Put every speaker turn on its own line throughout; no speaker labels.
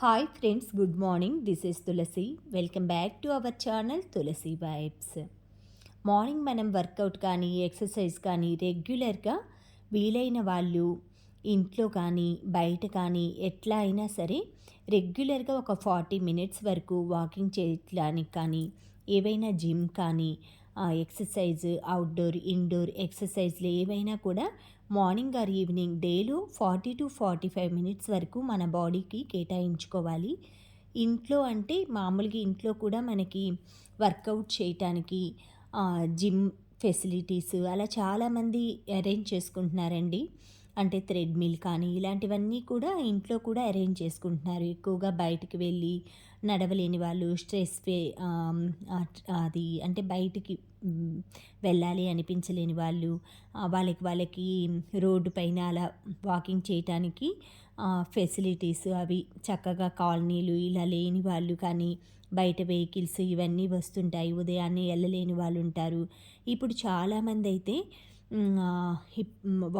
Hi friends, good morning. This is Tulasi. Welcome back to our channel Tulasi vibes. Morning మనం workout కానీ exercise కానీ రెగ్యులర్గా వీలైన వాళ్ళు ఇంట్లో కానీ బయట కానీ ఎట్లా అయినా సరే రెగ్యులర్గా ఒక 40 మినిట్స్ వరకు వాకింగ్ చేయడానికి కానీ ఏవైనా జిమ్ కానీ ఎక్సర్సైజ్ అవుట్డోర్ ఇండోర్ ఎక్సర్సైజ్లు ఏవైనా కూడా మార్నింగ్ ఆర్ ఈవినింగ్ డేలో 40 to 45 మినిట్స్ వరకు మన బాడీకి కేటాయించుకోవాలి. ఇంట్లో అంటే మామూలుగా ఇంట్లో కూడా మనకి వర్కౌట్ చేయటానికి జిమ్ ఫెసిలిటీస్ అలా చాలామంది అరేంజ్ చేసుకుంటున్నారండి. అంటే థ్రెడ్మిల్ కానీ ఇలాంటివన్నీ కూడా ఇంట్లో కూడా అరేంజ్ చేసుకుంటున్నారు. ఎక్కువగా బయటికి వెళ్ళి నడవలేని వాళ్ళు అది అంటే బయటికి వెళ్ళాలి అనిపించలేని వాళ్ళు వాళ్ళకి రోడ్డు పైన అలా వాకింగ్ చేయటానికి ఫెసిలిటీస్ అవి చక్కగా కాలనీలు ఇలా లేని వాళ్ళు కానీ బయట వెహికల్స్ ఇవన్నీ వస్తుంటాయి. ఉదయాన్నే వెళ్ళలేని వాళ్ళు ఉంటారు. ఇప్పుడు చాలామంది అయితే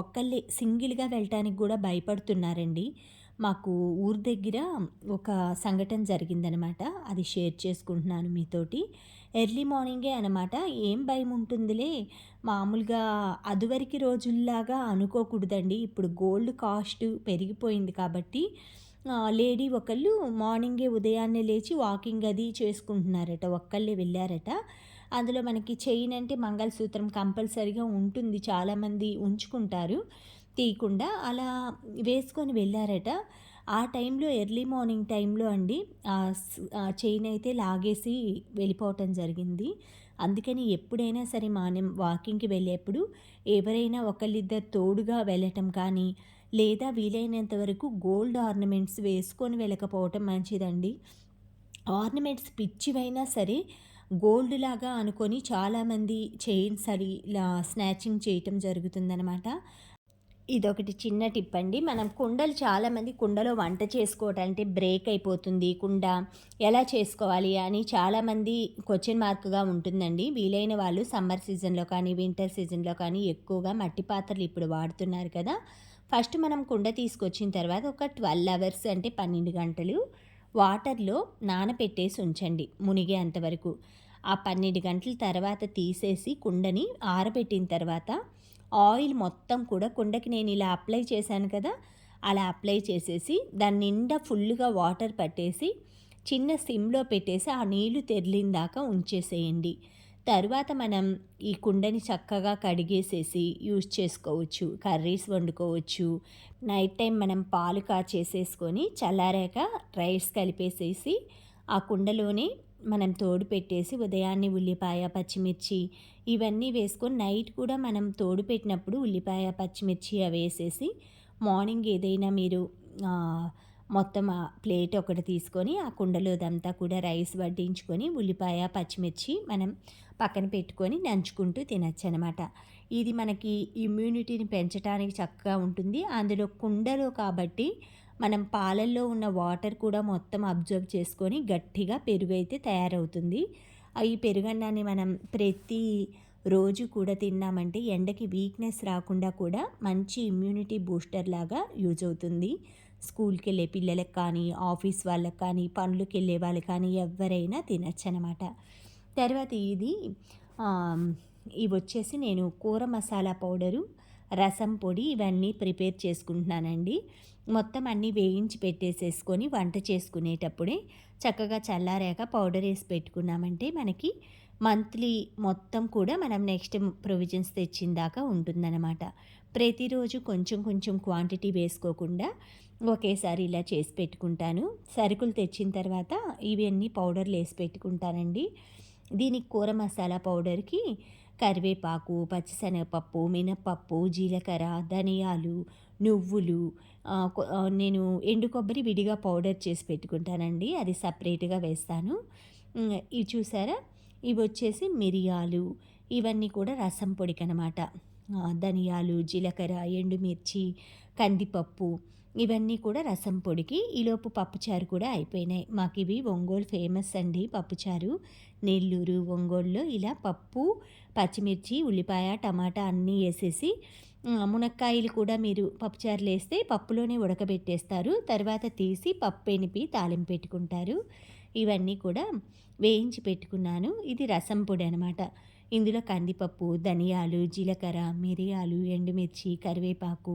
ఒక్కళ్ళే సింగిల్గా వెళ్ళటానికి కూడా భయపడుతున్నారండి. మాకు ఊరి దగ్గర ఒక సంఘటన జరిగిందనమాట. అది షేర్ చేసుకుంటున్నాను మీతోటి. ఎర్లీ మార్నింగే అనమాట. ఏం భయం ఉంటుందిలే, మామూలుగా అదివరకు రోజుల్లాగా అనుకోకూడదండి. ఇప్పుడు గోల్డ్ కాస్ట్ పెరిగిపోయింది కాబట్టి లేడీ ఒకళ్ళు మార్నింగే ఉదయాన్నే లేచి వాకింగ్ అది చేసుకుంటున్నారట. ఒక్కళ్ళే వెళ్ళారట. అందులో మనకి చైన్ అంటే మంగళసూత్రం కంపల్సరీగా ఉంటుంది. చాలామంది ఉంచుకుంటారు తీయకుండా. అలా వేసుకొని వెళ్ళారట. ఆ టైంలో ఎర్లీ మార్నింగ్ టైంలో అండి చైన్ అయితే లాగేసి వెళ్ళిపోవటం జరిగింది. అందుకని ఎప్పుడైనా సరే మనం వాకింగ్కి వెళ్ళేప్పుడు ఎవరైనా ఒకళ్ళిద్దరు తోడుగా వెళ్ళటం కానీ లేదా వీలైనంత వరకు గోల్డ్ ఆర్నమెంట్స్ వేసుకొని వెళ్ళకపోవటం మంచిదండి. ఆర్నమెంట్స్ పిచ్చివైనా సరే గోల్డ్ లాగా అనుకొని చాలామంది చైన్స్ అది ఇలా స్నాచింగ్ చేయటం జరుగుతుందనమాట. ఇదొకటి చిన్న టిప్ అండి. మనం కుండలు చాలామంది కుండలో వంట చేసుకోవటానికి బ్రేక్ అయిపోతుంది కుండ, ఎలా చేసుకోవాలి అని చాలామంది క్వశ్చన్ మార్క్గా ఉంటుందండి. వీలైన వాళ్ళు సమ్మర్ సీజన్లో కానీ వింటర్ సీజన్లో కానీ ఎక్కువగా మట్టి పాత్రలు ఇప్పుడు వాడుతున్నారు కదా. ఫస్ట్ మనం కుండ తీసుకొచ్చిన తర్వాత ఒక 12 అవర్స్ అంటే 12 గంటలు వాటర్లో నానపెట్టేసి ఉంచండి మునిగేంత వరకు. ఆ 12 గంటల తర్వాత తీసేసి కుండని ఆరబెట్టిన తర్వాత ఆయిల్ మొత్తం కూడా కుండకి నేను ఇలా అప్లై చేశాను కదా, అలా అప్లై చేసేసి దాని నిండా ఫుల్గా వాటర్ పట్టేసి చిన్న సిమ్లో పెట్టేసి ఆ నీళ్లు తెరిలిన దాకా ఉంచేసేయండి. తరువాత మనం ఈ కుండని చక్కగా కడిగేసేసి యూజ్ చేసుకోవచ్చు. కర్రీస్ వండుకోవచ్చు. నైట్ టైం మనం పాలు కాచేసేసుకొని చల్లారాక రైస్ కలిపేసేసి ఆ కుండలోనే మనం తోడు పెట్టేసి ఉదయాన్నే ఉల్లిపాయ పచ్చిమిర్చి ఇవన్నీ వేసుకొని నైట్ కూడా మనం తోడు పెట్టినప్పుడు ఉల్లిపాయ పచ్చిమిర్చి అవి వేసేసి మార్నింగ్ ఏదైనా మీరు మొత్తం ఆ ప్లేట్ ఒకటి తీసుకొని ఆ కుండలోదంతా కూడా రైస్ వడ్డించుకొని ఉల్లిపాయ పచ్చిమిర్చి మనం పక్కన పెట్టుకొని నంచుకుంటూ తినచ్చు అనమాట. ఇది మనకి ఇమ్యూనిటీని పెంచడానికి చక్కగా ఉంటుంది. అందులో కుండలో కాబట్టి మనం పాలల్లో ఉన్న వాటర్ కూడా మొత్తం అబ్జర్వ్ చేసుకొని గట్టిగా పెరుగు అయితే తయారవుతుంది. ఈ పెరుగన్నాన్ని మనం ప్రతి రోజు కూడా తిన్నామంటే ఎండకి వీక్నెస్ రాకుండా కూడా మంచి ఇమ్యూనిటీ బూస్టర్ లాగా యూజ్ అవుతుంది. స్కూల్కి వెళ్ళే పిల్లలకు కానీ ఆఫీస్ వాళ్ళకి కానీ పనులకు వెళ్ళే వాళ్ళకి కానీ ఎవరైనా తినచ్చు అనమాట. తర్వాత ఇవి వచ్చేసి నేను కూర మసాలా పౌడరు రసం పొడి ఇవన్నీ ప్రిపేర్ చేసుకుంటున్నానండి. మొత్తం అన్నీ వేయించి పెట్టేసేసుకొని వంట చేసుకునేటప్పుడే చక్కగా చల్లారాక పౌడర్ వేసి పెట్టుకున్నామంటే మనకి మంత్లీ మొత్తం కూడా మనం నెక్స్ట్ ప్రొవిజన్స్ తెచ్చిన దాకా ఉంటుందన్నమాట. ప్రతిరోజు కొంచెం కొంచెం క్వాంటిటీ వేసుకోకుండా ఒకేసారి ఇలా చేసి పెట్టుకుంటాను. సరుకులు తెచ్చిన తర్వాత ఇవన్నీ పౌడర్లు వేసి పెట్టుకుంటానండి. దీనికి కూర మసాలా పౌడర్కి కరివేపాకు పచ్చిశనగపప్పు మినప్పప్పు జీలకర్ర ధనియాలు నువ్వులు నేను ఎండు కొబ్బరి విడిగా పౌడర్ చేసి పెట్టుకుంటానండి. అది సపరేట్గా వేస్తాను. ఇవి చూసారా, ఇవి వచ్చేసి మిరియాలు ఇవన్నీ కూడా రసం పొడికి అనమాట. ధనియాలు జీలకర్ర ఎండుమిర్చి కందిపప్పు ఇవన్నీ కూడా రసం పొడికి. ఈలోపు పప్పుచారు కూడా అయిపోయినాయి. మాకు ఇవి ఒంగోలు ఫేమస్ అండి పప్పుచారు. నెల్లూరు ఒంగోలులో ఇలా పప్పు పచ్చిమిర్చి ఉల్లిపాయ టమాటా అన్నీ వేసేసి మునక్కాయలు కూడా మీరు పప్పుచారులో ఏస్తే పప్పులోనే ఉడకబెట్టేస్తారు. తర్వాత తీసి పప్పు ఎనిపి తాలింపు పెట్టుకుంటారు. ఇవన్నీ కూడా వేయించి పెట్టుకున్నాను. ఇది రసం పొడి అనమాట. ఇందులో కందిపప్పు, ధనియాలు, జీలకర్ర, మిరియాలు, ఎండుమిర్చి, కరివేపాకు,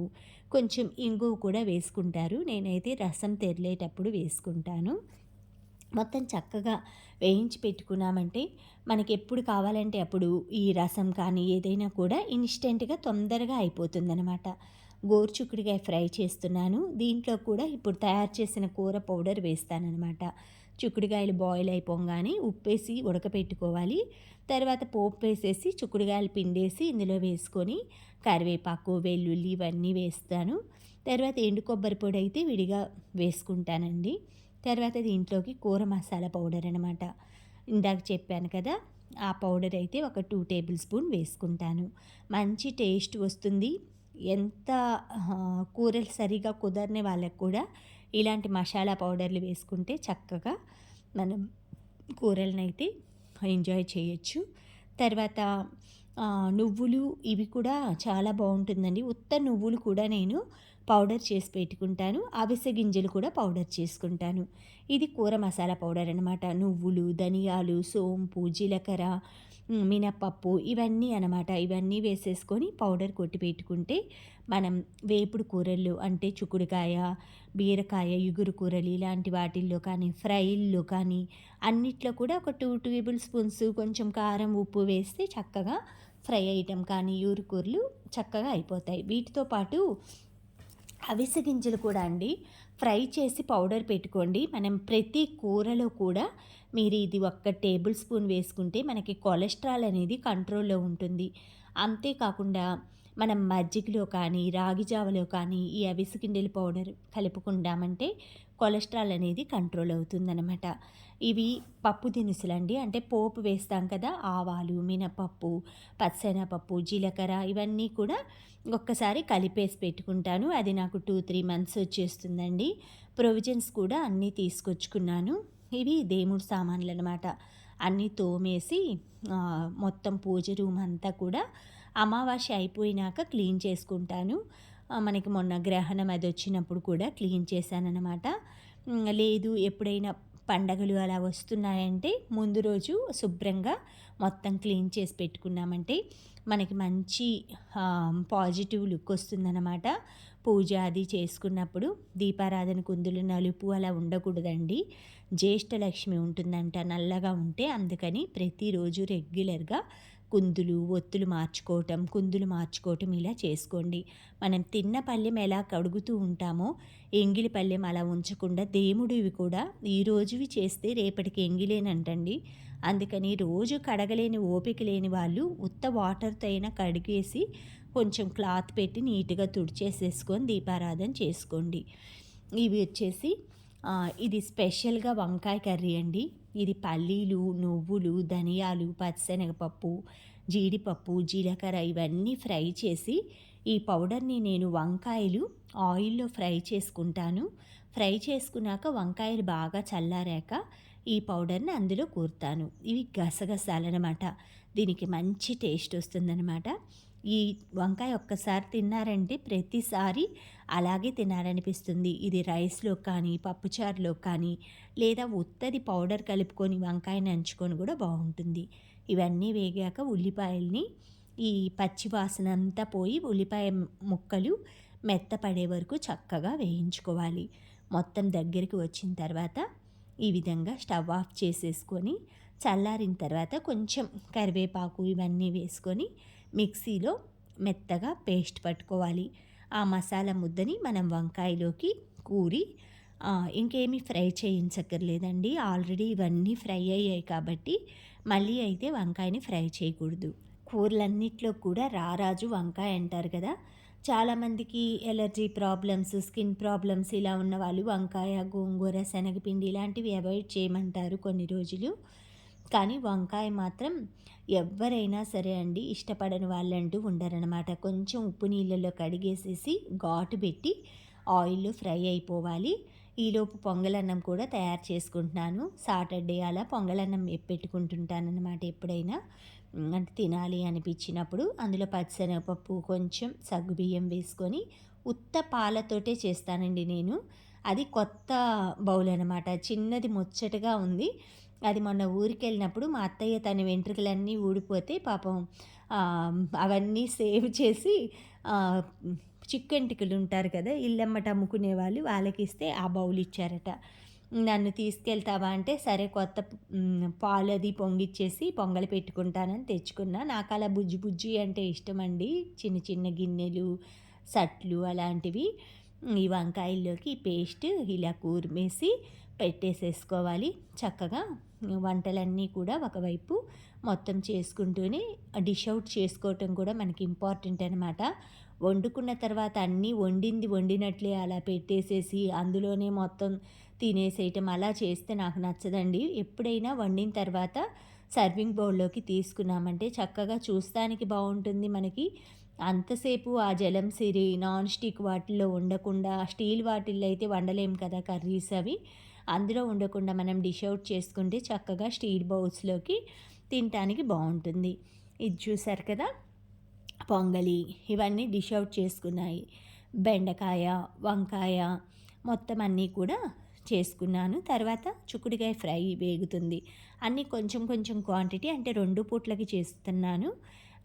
కొంచెం ఇంగువ కూడా వేసుకుంటారు. నేనైతే రసం తెరిలేటప్పుడు వేసుకుంటాను. మొత్తం చక్కగా వేయించి పెట్టుకున్నామంటే మనకెప్పుడు కావాలంటే అప్పుడు ఈ రసం కానీ ఏదైనా కూడా ఇన్‌స్టెంట్‌గా తొందరగా అయిపోతుందనమాట. గోరుచిక్కుడుకాయ ఫ్రై చేస్తున్నాను. దీంట్లో కూడా ఇప్పుడు తయారు చేసిన కూర పౌడర్ వేస్తాననమాట. చిక్కుడుకాయలు బాయిల్ అయిపోంగానే ఉప్పేసి ఉడకపెట్టుకోవాలి. తర్వాత పోపు వేసేసి చిక్కుడుకాయలు పిండేసి ఇందులో వేసుకొని కరివేపాకు, వెల్లుల్లి ఇవన్నీ వేస్తాను. తర్వాత ఎండు కొబ్బరి పొడి అయితే విడిగా వేసుకుంటానండి. తర్వాత దీంట్లోకి కూర మసాలా పౌడర్ అనమాట. ఇందాక చెప్పాను కదా! ఆ పౌడర్ అయితే ఒక 2 టేబుల్ స్పూన్ వేసుకుంటాను. మంచి టేస్ట్ వస్తుంది. ఎంత కూరలు సరిగ్గా కుదరని వాళ్ళకి కూడా ఇలాంటి మసాలా పౌడర్‌లు వేసుకుంటే చక్కగా మనం కూరలనైతే ఎంజాయ్ చేయొచ్చు. తర్వాత నువ్వులు ఇవి కూడా చాలా బావుంటుందండి. ఉత్త నువ్వులు కూడా నేను పౌడర్ చేసి పెట్టుకుంటాను. అవిసె గింజలు కూడా పౌడర్ చేసుకుంటాను. ఇది కూర మసాలా పౌడర్ అనమాట. నువ్వులు, ధనియాలు, సోంపు, జీలకర్ర, మినపప్పు ఇవన్నీ అనమాట. ఇవన్నీ వేసేసుకొని పౌడర్ కొట్టి పెట్టుకుంటే మనం వేపుడు కూరల్లో అంటే చిక్కుడుకాయ, బీరకాయ, ఇగురు కూరలు ఇలాంటి వాటిల్లో కానీ, ఫ్రైల్లో కానీ అన్నిట్లో కూడా ఒక 2 టేబుల్ స్పూన్స్ కొంచెం కారం, ఉప్పు వేస్తే చక్కగా ఫ్రై ఐటెమ్ కానీ, కూరలు చక్కగా అయిపోతాయి. వీటితో పాటు అవిసె గింజలు కూడా అండి ఫ్రై చేసి పౌడర్ పెట్టుకోండి. మనం ప్రతి కూరలో కూడా మీరు ఇది ఒక్క టేబుల్ స్పూన్ వేసుకుంటే మనకి కొలెస్ట్రాల్ అనేది కంట్రోల్‌లో ఉంటుంది. అంతేకాకుండా మనం మజ్జిగలో కానీ, రాగి జావలో కానీ ఈ అవిసె గింజల పౌడర్ కలుపుకుంటామంటే కొలెస్ట్రాల్ అనేది కంట్రోల్ అవుతుందనమాట. ఇవి పప్పు దినుసులండి. అంటే పోపు వేస్తాం కదా! ఆవాలు, మినపప్పు, పచ్చెనపప్పు, జీలకర్ర ఇవన్నీ కూడా ఒక్కసారి కలిపేసి పెట్టుకుంటాను. అది నాకు 2, 3 మంత్స్ వచ్చేస్తుందండి. ప్రొవిజన్స్ కూడా అన్నీ తీసుకొచ్చుకున్నాను. ఇవి దేవుడి సామాన్లనమాట. అన్నీ తోమేసి మొత్తం పూజ రూమ్ అంతా కూడా అమావాస్య అయిపోయినాక క్లీన్ చేసుకుంటాను. మనకి మొన్న గ్రహణం అది వచ్చినప్పుడు కూడా క్లీన్ చేశాననమాట. లేదు ఎప్పుడైనా పండగలు అలా వస్తున్నాయంటే ముందు రోజు శుభ్రంగా మొత్తం క్లీన్ చేసి పెట్టుకున్నామంటే మనకి మంచి పాజిటివ్ లుక్ వస్తుందన్నమాట. పూజ అది చేసుకున్నప్పుడు దీపారాధన కుందులు నలుపు అలా ఉండకూడదండి. జ్యేష్ఠలక్ష్మి ఉంటుందంట నల్లగా ఉంటే, అందుకని ప్రతిరోజు రెగ్యులర్గా ఒత్తులు మార్చుకోవటం ఇలా చేసుకోండి. మనం తిన్న పళ్ళెం ఎలా కడుగుతూ ఉంటామో ఎంగిలి పళ్ళెం అలా ఉంచకుండా దేవుడివి కూడా ఈరోజువి చేస్తే రేపటికి ఎంగిలేనంటండి. అందుకని రోజు కడగలేని ఓపిక లేని వాళ్ళు ఉత్త వాటర్తో అయినా కడిగేసి కొంచెం క్లాత్ పెట్టి నీట్గా తుడిచేసేసుకొని దీపారాధన చేసుకోండి. ఇవి వచ్చేసి ఇది స్పెషల్‌గా వంకాయ కర్రీ అండి. ఇది పల్లీలు, నువ్వులు, ధనియాలు, పచ్చిశనగపప్పు, జీడిపప్పు, జీలకర్ర ఇవన్నీ ఫ్రై చేసి ఈ పౌడర్‌ని నేను వంకాయలు ఆయిల్‌లో ఫ్రై చేసుకుంటాను. ఫ్రై చేసుకున్నాక వంకాయలు బాగా చల్లారాక ఈ పౌడర్‌ని అందులో కూరుతాను. ఇవి గసగసాలనమాట. దీనికి మంచి టేస్ట్ వస్తుందనమాట. ఈ వంకాయ ఒక్కసారి తిన్నారంటే ప్రతిసారి అలాగే తినాలనిపిస్తుంది. ఇది రైస్‌లో కానీ, పప్పుచారులో కానీ లేదా ఉత్తది పౌడర్ కలుపుకొని వంకాయ నంచుకొని కూడా బావుంటుంది. ఇవన్నీ వేగాక ఉల్లిపాయల్ని ఈ పచ్చి వాసన అంతా పోయి ఉల్లిపాయ ముక్కలు మెత్తపడే వరకు చక్కగా వేయించుకోవాలి. మొత్తం దగ్గరికి వచ్చిన తర్వాత ఈ విధంగా స్టవ్ ఆఫ్ చేసేసుకొని చల్లారిన తర్వాత కొంచెం కరివేపాకు ఇవన్నీ వేసుకొని మిక్సీలో మెత్తగా పేస్ట్ పట్టుకోవాలి. ఆ మసాలా ముద్దని మనం వంకాయలోకి కూరి ఇంకేమీ ఫ్రై చేయించక్కర్లేదండి. ఆల్రెడీ ఇవన్నీ ఫ్రై అయ్యాయి కాబట్టి మళ్ళీ అయితే వంకాయని ఫ్రై చేయకూడదు. కూరలన్నిట్లో కూడా రారాజు వంకాయ అంటారు కదా! చాలామందికి ఎలర్జీ ప్రాబ్లమ్స్, స్కిన్ ప్రాబ్లమ్స్ ఇలా ఉన్నవాళ్ళు వంకాయ, గోంగూర, శనగపిండి ఇలాంటివి అవాయిడ్ చేయమంటారు కొన్ని రోజులు. కానీ వంకాయ మాత్రం ఎవ్వరైనా సరే అండి ఇష్టపడని వాళ్ళంటూ ఉండరనమాట. కొంచెం ఉప్పు నీళ్ళలో కడిగేసేసి ఘాటు పెట్టి ఆయిల్‌లో ఫ్రై అయిపోవాలి. ఈలోపు పొంగలన్నం కూడా తయారు చేసుకుంటున్నాను. సాటర్డే అలా పొంగలన్నం పెట్టుకుంటుంటానన్నమాట ఎప్పుడైనా. అంటే తినాలి అనిపించినప్పుడు అందులో పచ్చిశనగపప్పు, కొంచెం సగ్గుబియ్యం వేసుకొని ఉత్త పాలతోటే చేస్తానండి నేను. అది కొత్త బౌల్ అనమాట. చిన్నది ముచ్చటగా ఉంది. అది మొన్న ఊరికెళ్ళినప్పుడు మా అత్తయ్య తన వెంట్రుకలన్నీ ఊడిపోతే పాపం అవన్నీ సేవ్ చేసి ఆహ్, చిక్కెంటుకలు ఉంటారు కదా! ఇల్లమ్మట అమ్ముకునేవాళ్ళు వాళ్ళకిస్తే ఆ బౌల్ ఇచ్చారట. నన్ను తీసుకెళ్తావా అంటే, సరే కొత్త పాలది పొంగిచ్చేసి పొంగలి పెట్టుకుంటానని తెచ్చుకున్నా. నాకలా బుజ్జి బుజ్జి అంటే ఇష్టమండి. చిన్న చిన్న గిన్నెలు, సట్లు అలాంటివి. ఈ వంకాయల్లోకి పేస్ట్ ఇలా కూర్మేసి పెట్టేసేసుకోవాలి. చక్కగా వంటలన్నీ కూడా ఒకవైపు మొత్తం చేసుకుంటూనే డిష్ అవుట్ చేసుకోవటం కూడా మనకి ఇంపార్టెంట్ అనమాట. వండుకున్న తర్వాత అన్నీ వండింది వండినట్లే అలా పెట్టేసేసి అందులోనే మొత్తం తినేసేయటం అలా చేస్తే నాకు నచ్చదండి. ఎప్పుడైనా వండిన తర్వాత సర్వింగ్ బౌల్‌లోకి తీసుకున్నామంటే చక్కగా చూస్తానికి బావుంటుంది మనకి. అంతసేపు ఆ జలం సిరి, నాన్ స్టిక్ వాటిల్లో వండకుండా స్టీల్ వాటిల్లో అయితే వండలేం కదా కర్రీస్ అవి. అందులో ఉండకుండా మనం డిష్ అవుట్ చేసుకుంటే చక్కగా స్టీల్ బౌల్స్‌లోకి తినటానికి బావుంటుంది. ఇది చూసారు కదా! పొంగలి ఇవన్నీ డిష్ అవుట్ చేసుకున్నాయి. బెండకాయ, వంకాయ మొత్తం అన్నీ కూడా చేసుకున్నాను. తర్వాత చిక్కుడుకాయ ఫ్రై వేగుతుంది. అన్నీ కొంచెం కొంచెం క్వాంటిటీ అంటే 2 పూట్లకి చేస్తున్నాను.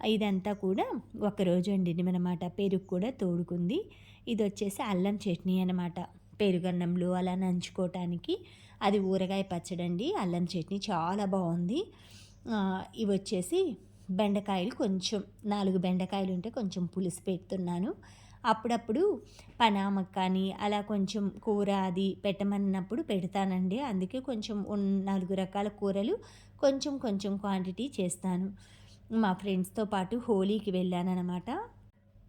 ఇదంతా కూడా ఒకరోజు వండినవనమాట. పెరుగు కూడా తోడుకుంది. ఇదొచ్చేసి అల్లం చట్నీ అనమాట. పెరుగన్నంలో అలా నంచుకోవటానికి. అది ఊరగాయ పచ్చడండి. అల్లం చట్నీ చాలా బావుంది. ఇవొచ్చేసి బెండకాయలు కొంచెం 4 బెండకాయలుంటే కొంచెం పులుసు పెడుతున్నాను. అప్పుడప్పుడు పనామకు కానీ అలా కొంచెం కూర అది పెట్టమన్నప్పుడు పెడతానండి. అందుకే కొంచెం 4 రకాల కూరలు కొంచెం కొంచెం క్వాంటిటీ చేస్తాను. మా ఫ్రెండ్స్‌తో పాటు హోలీకి వెళ్ళాననమాట.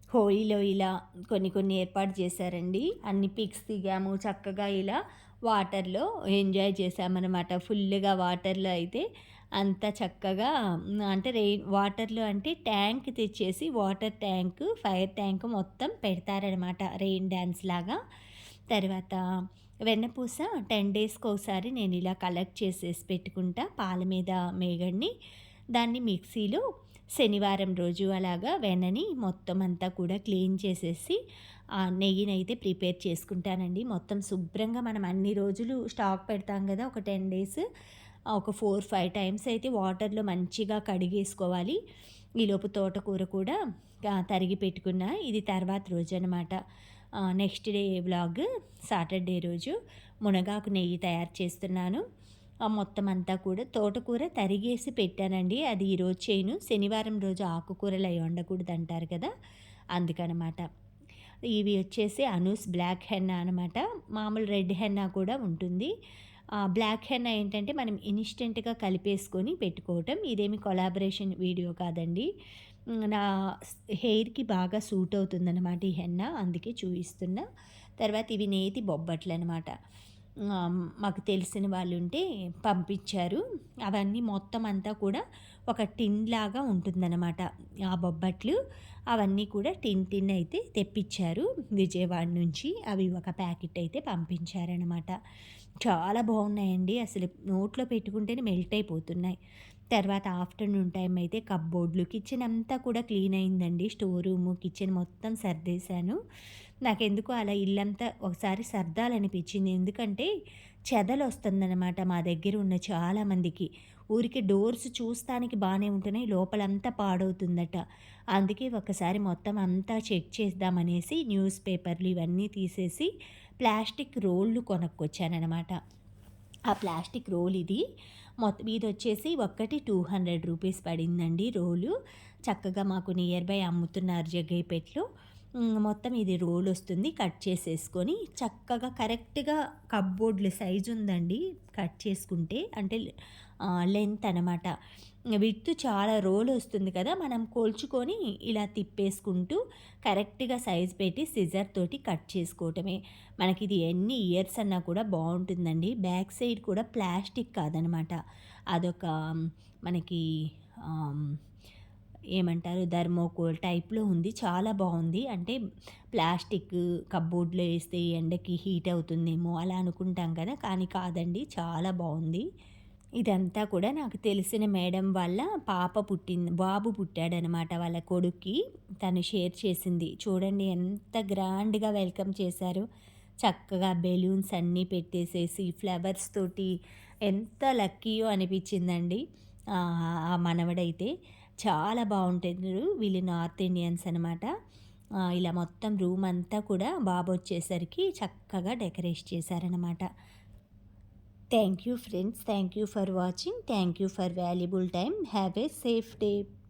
హోలీలో ఇలా కొన్ని కొన్ని ఏర్పాటు చేశారండి. అన్ని పిక్స్ దిగాము. చక్కగా ఇలా వాటర్‌లో ఎంజాయ్ చేశామనమాట. ఫుల్లుగా వాటర్‌లో అయితే అంత చక్కగా అంటే వాటర్‌లో అంటే ట్యాంక్ తెచ్చేసి వాటర్ ట్యాంక్, ఫైర్ ట్యాంక్ మొత్తం పెడతారనమాట. రెయిన్ డాన్స్ లాగా. తర్వాత వెన్నపూస 10 డేస్‌కోసారి నేను ఇలా కలెక్ట్ చేసేసి పెట్టుకుంటా. పాల మీద మేగడని. దాన్ని మిక్సీలో శనివారం రోజు అలాగా వెన్నని మొత్తం అంతా కూడా క్లీన్ చేసేసి నెయ్యినైతే ప్రిపేర్ చేసుకుంటానండి. మొత్తం శుభ్రంగా మనం అన్ని రోజులు స్టాక్ పెడతాం కదా! ఒక 10 డేస్ ఒక 4, 5 టైమ్స్ అయితే వాటర్‌లో మంచిగా కడిగేసుకోవాలి. ఈలోపు తోటకూర కూడా తరిగి పెట్టుకున్నా. ఇది తర్వాత రోజనమాట. నెక్స్ట్ డే వ్లాగ్ సాటర్డే రోజు మునగాకు నెయ్యి తయారు చేస్తున్నాను. మొత్తం అంతా కూడా తోటకూర తరిగేసి పెట్టానండి. అది ఈరోజు చేయను. శనివారం రోజు ఆకుకూరలు అవి వండకూడదంటారు కదా! అందుకనమాట. ఇవి వచ్చేసి అనూస్ బ్లాక్ హెన్నా అనమాట. మామూలు రెడ్ హెన్నా కూడా ఉంటుంది. బ్లాక్ హెన్నా ఏంటంటే మనం ఇన్‌స్టంట్‌గా కలిపేసుకొని పెట్టుకోవటం. ఇదేమి కొలాబరేషన్ వీడియో కాదండి. నా హెయిర్‌కి బాగా సూట్ అవుతుందనమాట ఈ హెన్నా. అందుకే చూపిస్తున్నా. తర్వాత ఇవి నేతి బొబ్బట్లనమాట. మాకు తెలిసిన వాళ్ళుంటే పంపించారు. అవన్నీ మొత్తం అంతా కూడా ఒక టిన్ లాగా ఉంటుందనమాట. ఆ బొబ్బట్లు అవన్నీ కూడా టిన్ అయితే తెప్పించారు విజయవాడ నుంచి. అవి ఒక ప్యాకెట్ అయితే పంపించారనమాట. చాలా బాగున్నాయండి. అసలు నోట్లో పెట్టుకుంటేనే మెల్ట్ అయిపోతున్నాయి. తర్వాత ఆఫ్టర్‌నూన్ టైం అయితే కప్‌బోర్డ్‌లు, కిచెన్ అంతా కూడా క్లీన్ అయిందండి. స్టోర్ రూము, కిచెన్ మొత్తం సర్దేశాను. నాకెందుకో అలా ఇల్లంతా ఒకసారి సర్దాలనిపించింది. ఎందుకంటే చెదలొస్తుందనమాట మా దగ్గర ఉన్న చాలామందికి. ఊరికే డోర్స్ చూస్తానికి బానే ఉంటున్నాయి. లోపలంతా పాడవుతుందట. అందుకే ఒకసారి మొత్తం అంతా చెక్ చేద్దామనేసి న్యూస్ పేపర్లు ఇవన్నీ తీసేసి ప్లాస్టిక్ రోళ్ళు కొనుక్కొచ్చాననమాట. ఆ ప్లాస్టిక్ రోల్ ఇది. మొత్తం ఇదొచ్చేసి ఒక్కటి 200 రూపీస్ పడిందండి రోలు. చక్కగా మాకు నియర్ బై అమ్ముతున్నారు జగ్గయ్యపేటలో. మొత్తం ఇది రోల్ వస్తుంది. కట్ చేసేసుకొని చక్కగా కరెక్ట్‌గా కప్‌బోర్డ్‌ల సైజ్ ఉందండి. కట్ చేసుకుంటే అంటే లెంత్ అనమాట. విడ్త్ చాలా రోల్ వస్తుంది కదా! మనం కొలుచుకొని ఇలా తిప్పేసుకుంటూ కరెక్ట్‌గా సైజ్ పెట్టి సిజర్ తోటి కట్ చేసుకోవటమే. మనకిది ఎన్ని ఇయర్స్ అన్నా కూడా బావుంటుందండి. బ్యాక్ సైడ్ కూడా ప్లాస్టిక్ కాదనమాట. అదొక మనకి ఆహ్, ఏమంటారు థర్మోకోల్ టైప్‌లో ఉంది. చాలా బావుంది. అంటే ప్లాస్టిక్ కప్‌బోర్డ్‌లో ఏస్తే ఎండకి హీట్ అవుతుందేమో అలా అనుకుంటాం కదా! కానీ కాదండి. చాలా బావుంది. ఇదంతా కూడా నాకు తెలిసిన మేడం వాళ్ళ బాబు పుట్టాడనమాట వాళ్ళ కొడుక్కి. తను షేర్ చేసింది. చూడండి ఎంత గ్రాండ్‌గా వెల్కమ్ చేశారో. చక్కగా బెలూన్స్ అన్నీ పెట్టేసేసి, ఫ్లవర్స్ తోటి ఎంత లక్కీయో అనిపించిందండి. ఆ మనవడైతే. చాలా బావుంటారు. వీళ్ళు నార్త్ ఇండియన్స్ అనమాట. ఇలా మొత్తం రూమ్ అంతా కూడా బాబొచ్చేసరికి చక్కగా డెకరేట్ చేశారనమాట. Thank you friends. Thank you for watching. Thank you for valuable time. Have a safe day.